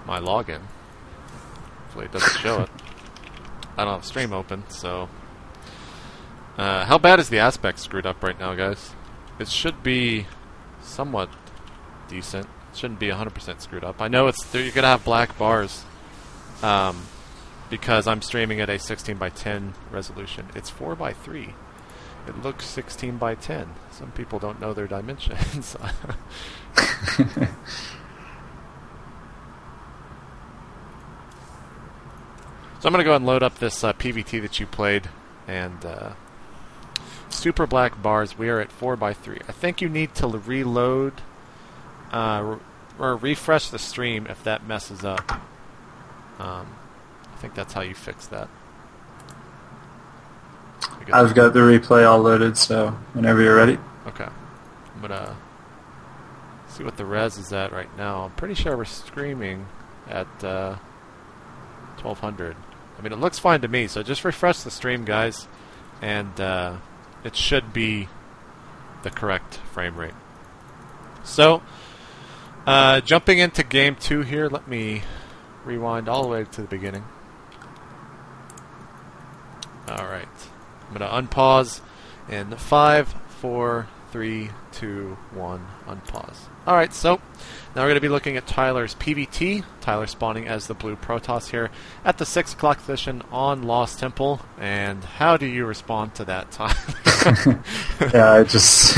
my login. Hopefully it doesn't show it. I don't have stream open, so... how bad is the aspect screwed up right now, guys? It should be somewhat decent. It shouldn't be 100% screwed up. I know you're going to have black bars because I'm streaming at a 16:10 resolution. It's 4:3. It looks 16:10. Some people don't know their dimensions. So I'm going to go ahead and load up this PVT that you played, and super black bars. We are at 4:3. I think you need to reload or refresh the stream if that messes up. I think that's how you fix that. I've got the replay all loaded, so whenever you're ready. Okay. I'm gonna see what the res is at right now. I'm pretty sure we're streaming at 1200. I mean, it looks fine to me, so just refresh the stream, guys, and it should be the correct frame rate. So, jumping into game 2 here, let me rewind all the way to the beginning. Alright. I'm going to unpause in 5, 4, 3, 2, 1, unpause. Alright, so now we're going to be looking at Tyler's PVT. Tyler spawning as the blue Protoss here at the 6 o'clock position on Lost Temple. And how do you respond to that, Tyler? Yeah, I just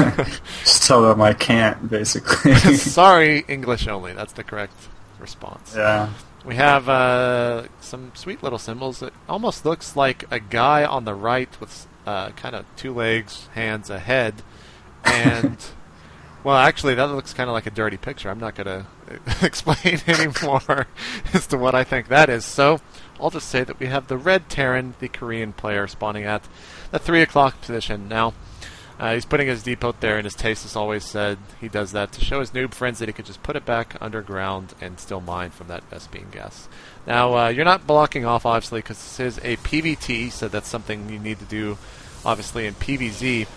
tell them I can't, basically. Sorry, English only. That's the correct response. Yeah. We have some sweet little symbols. It almost looks like a guy on the right with kind of 2 legs, hands, a head, and... Well, actually, that looks kind of like a dirty picture. I'm not going to explain anymore as to what I think that is. So, I'll just say that we have the Red Terran, the Korean player, spawning at the 3 o'clock position. Now, he's putting his depot there, and his taste has always said he does that to show his noob friends that he could just put it back underground and still mine from that Vespene gas. Now, you're not blocking off, obviously, because this is a PVT, so that's something you need to do, obviously, in PVZ.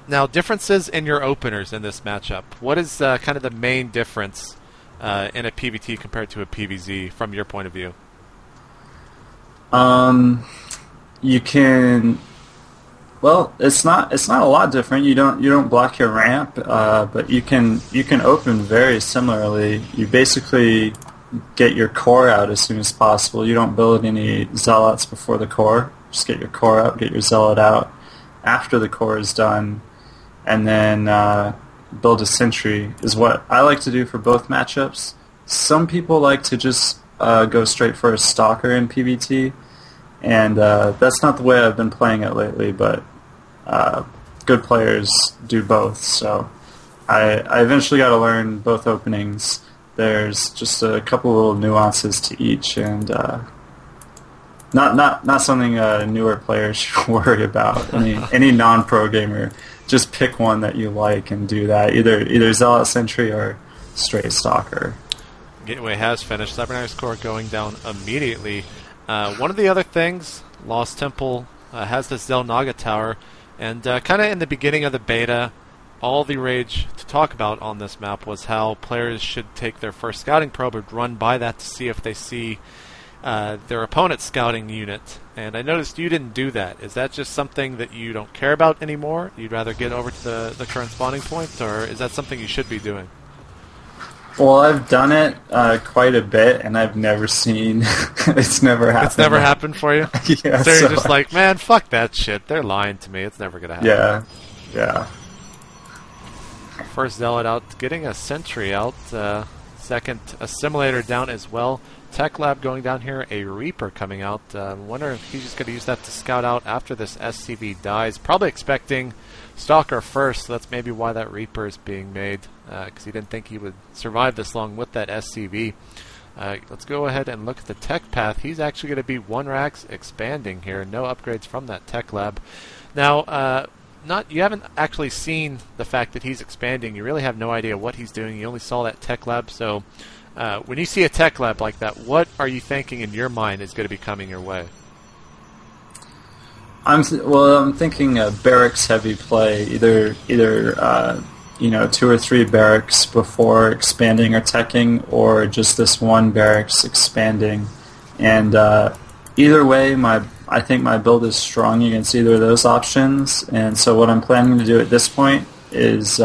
Now, differences in your openers in this matchup. What is kind of the main difference in a PVT compared to a PVZ from your point of view? You can. Well, it's not a lot different. You don't block your ramp, but you can open very similarly. You basically get your core out as soon as possible. You don't build any zealots before the core. Just get your core out, get your zealot out after the core is done, and then build a sentry is what I like to do for both matchups. Some people like to just go straight for a stalker in PvT, and that's not the way I've been playing it lately, but good players do both, so I eventually got to learn both openings. There's just a couple little nuances to each, and not something newer players should worry about. Any non-pro gamer, just pick one that you like and do that. Either Zealot Sentry or straight Stalker. Gateway has finished. Cyberknife's core going down immediately. One of the other things, Lost Temple has this Zelnaga tower, and kind of in the beginning of the beta, all the rage to talk about on this map was how players should take their first scouting probe and run by that to see if they see their opponent's scouting unit. And I noticed you didn't do that. Is that just something that you don't care about anymore? You'd rather get over to the current spawning point, or is that something you should be doing? Well, I've done it quite a bit, and I've never seen... it's never happened. It's never happened for you? Yeah. So you're just like, man, fuck that shit. They're lying to me. It's never going to happen. Yeah. First Zealot out, getting a Sentry out. Second Assimilator down as well. Tech Lab going down here, a Reaper coming out. Wonder if he's just going to use that to scout out after this SCV dies. Probably expecting Stalker first, so that's maybe why that Reaper is being made, because he didn't think he would survive this long with that SCV. Let's go ahead and look at the tech path. He's actually going to be 1 racks expanding here. No upgrades from that Tech Lab. Now, you haven't actually seen the fact that he's expanding. You really have no idea what he's doing. You only saw that Tech Lab, so when you see a Tech Lab like that, what are you thinking in your mind is going to be coming your way? I'm thinking a barracks heavy play, either 2 or 3 barracks before expanding or teching, or just this one barracks expanding. And either way, I think my build is strong against either of those options. And so what I'm planning to do at this point is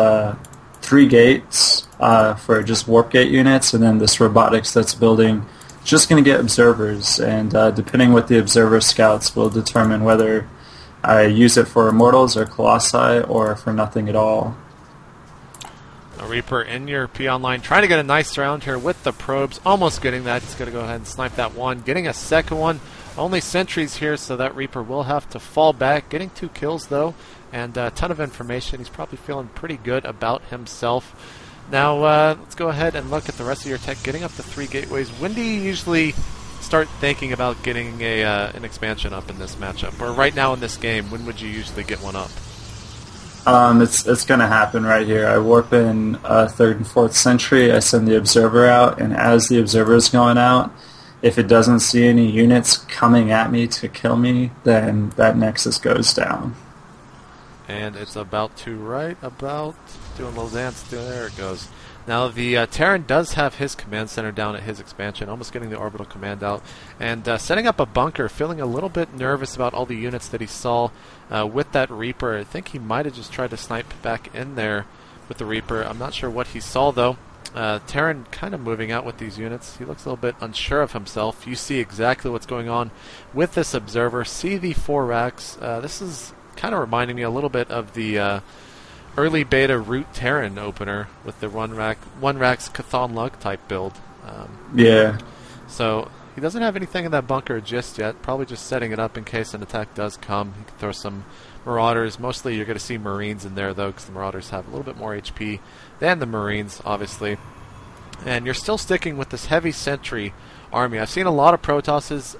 3 gates for just warp gate units, and then this robotics that's building just going to get observers. And depending what the observer scouts will determine whether I use it for immortals or colossi or for nothing at all. A Reaper in your P online, trying to get a nice round here with the probes. Almost getting that. He's going to go ahead and snipe that one. Getting a second one. Only sentries here, so that Reaper will have to fall back. Getting 2 kills, though, and a ton of information. He's probably feeling pretty good about himself. Now, let's go ahead and look at the rest of your tech. Getting up to 3 gateways. When do you usually start thinking about getting an expansion up in this matchup? Or right now in this game, when would you usually get one up? It's going to happen right here. I warp in 3rd and 4th sentry. I send the observer out, and as the observer is going out, if it doesn't see any units coming at me to kill me, then that nexus goes down. And it's about to doing a little dance. There it goes. Now the Terran does have his command center down at his expansion, almost getting the orbital command out, and setting up a bunker, feeling a little bit nervous about all the units that he saw with that Reaper. I think he might have just tried to snipe back in there with the Reaper. I'm not sure what he saw, though. Terran kind of moving out with these units. He looks a little bit unsure of himself. You see exactly what's going on with this observer. See the 4 racks. This is kind of reminding me a little bit of the early beta Root Terran opener with the one rack's Chthon Lug type build. Yeah. So he doesn't have anything in that bunker just yet. Probably just setting it up in case an attack does come. He can throw some Marauders. Mostly you're going to see Marines in there, though, because the Marauders have a little bit more HP than the Marines, obviously. And you're still sticking with this heavy sentry army. I've seen a lot of Protosses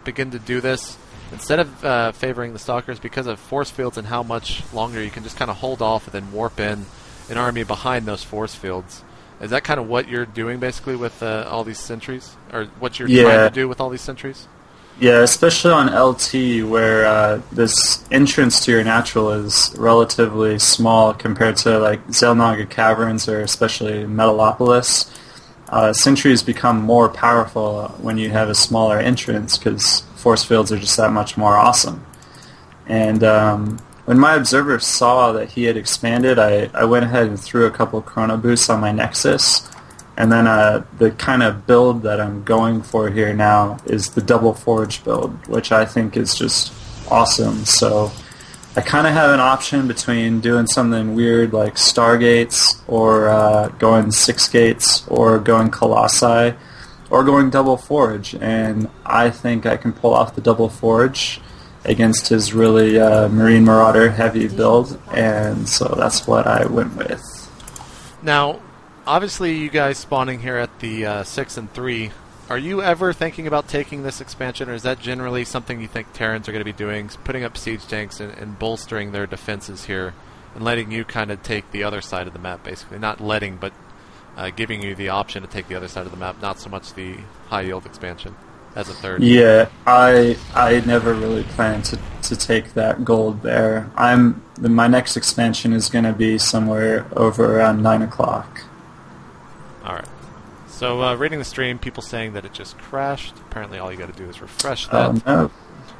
begin to do this. Instead of favoring the Stalkers, because of force fields and how much longer you can just kind of hold off and then warp in an army behind those force fields. Is that kind of what you're doing, basically, with all these sentries? Or what you're trying to do with all these sentries? Yeah, especially on LT, where this entrance to your natural is relatively small compared to like Xel'Naga Caverns or especially Metalopolis. Sentries become more powerful when you have a smaller entrance because force fields are just that much more awesome. And when my observer saw that he had expanded, I went ahead and threw a couple chrono boosts on my Nexus. And then the kind of build that I'm going for here now is the double forge build, which I think is just awesome. So I kind of have an option between doing something weird like Stargates, or going 6 gates, or going Colossi, or going double forge. And I think I can pull off the double forge against his really Marine Marauder heavy build, and so that's what I went with. Now, obviously, you guys spawning here at the 6 and 3, are you ever thinking about taking this expansion, or is that generally something you think Terrans are going to be doing, putting up siege tanks and bolstering their defenses here, and letting you kind of take the other side of the map, basically? Not letting, but giving you the option to take the other side of the map, not so much the high-yield expansion as a third. Yeah, I never really planned to take that gold there. My next expansion is going to be somewhere over around 9 o'clock. Alright. So, reading the stream, people saying that it just crashed. Apparently all you got to do is refresh that. Oh, no.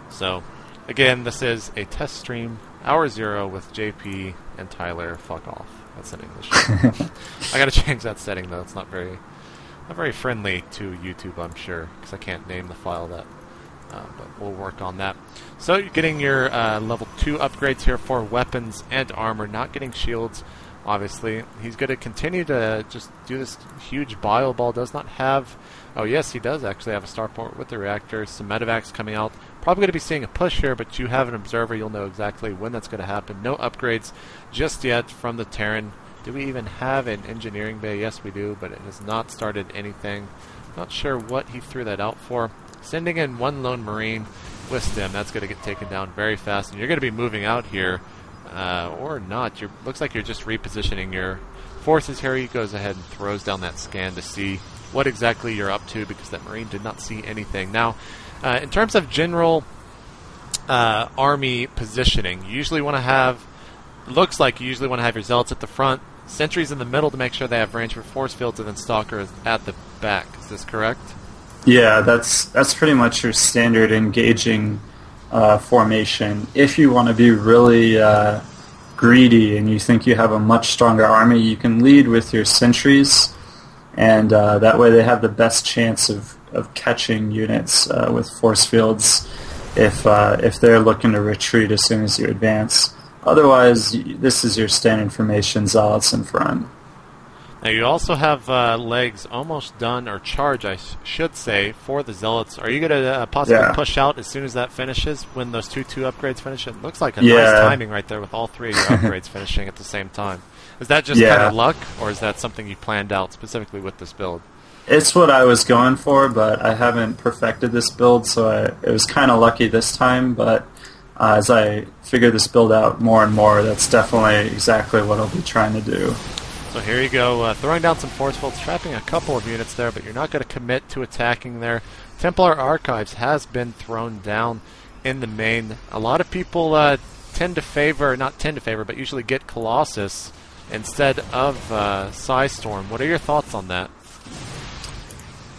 So, again, this is a test stream, hour 0 with JP and Tyler. Fuck off. That's in English. I got to change that setting, though. It's not very friendly to YouTube, I'm sure, because I can't name the file that. But we'll work on that. So, you're getting your level 2 upgrades here for weapons and armor, not getting shields. Obviously, he's going to continue to just do this huge bio ball. Does not have... Oh, yes, he does actually have a starport with the reactor. Some medevacs coming out. Probably going to be seeing a push here, but you have an observer. You'll know exactly when that's going to happen. No upgrades just yet from the Terran. Do we even have an engineering bay? Yes, we do, but it has not started anything. Not sure what he threw that out for. Sending in one lone Marine with Stim. That's going to get taken down very fast, and you're going to be moving out here. Or not. Looks like you're just repositioning your forces here. He goes ahead and throws down that scan to see what exactly you're up to, because that Marine did not see anything. Now, in terms of general army positioning, you usually want to have... Looks like you usually want to have your Zealots at the front, sentries in the middle to make sure they have range for force fields, and then stalkers at the back. Is this correct? Yeah, that's pretty much your standard engaging formation. If you want to be really greedy and you think you have a much stronger army, you can lead with your sentries, and that way they have the best chance of catching units with force fields if they're looking to retreat as soon as you advance. Otherwise, this is your standard formation, zealots in front. Now you also have legs almost done, or charge I should say, for the zealots. Are you going to possibly push out as soon as that finishes, when those 2/2 upgrades finish? It looks like a nice timing right there with all three of your upgrades finishing at the same time. Is that just kind of luck, or is that something you planned out specifically with this build? It's what I was going for, but I haven't perfected this build, so it was kind of lucky this time, but as I figure this build out more and more, that's definitely exactly what I'll be trying to do. So here you go, throwing down some force fields, trapping a couple of units there, but you're not going to commit to attacking there. Templar Archives has been thrown down in the main. A lot of people tend to favor, not tend to favor, but usually get Colossus instead of Psystorm. What are your thoughts on that?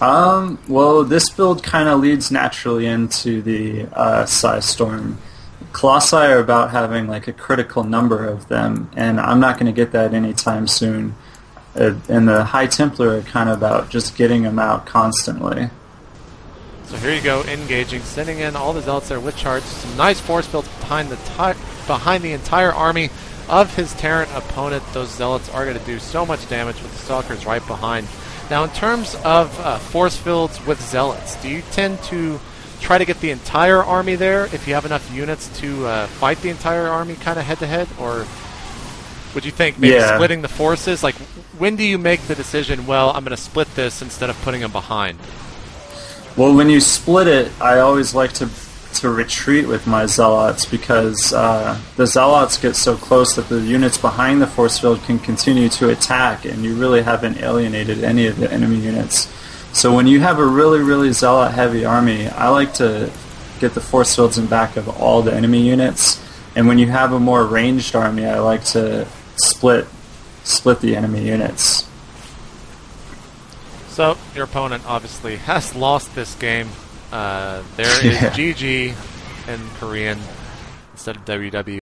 Well, this build kind of leads naturally into the Psystorm. Colossi are about having like a critical number of them, and I'm not going to get that anytime soon. And the High Templar are kind of about just getting them out constantly. So here you go, engaging, sending in all the zealots there with charge. Some nice force fields behind the entire army of his Terran opponent. Those zealots are going to do so much damage with the stalkers right behind. Now, in terms of force fields with zealots, do you tend to try to get the entire army there if you have enough units to fight the entire army kind of head-to-head? Or would you think maybe splitting the forces? Like, when do you make the decision, well, I'm going to split this instead of putting them behind? Well, when you split it, I always like to retreat with my zealots, because the zealots get so close that the units behind the force field can continue to attack, and you really haven't alienated any of the enemy units. So when you have a really, really zealot-heavy army, I like to get the force fields in back of all the enemy units. And when you have a more ranged army, I like to split the enemy units. So your opponent obviously has lost this game. There is GG in Korean instead of WW.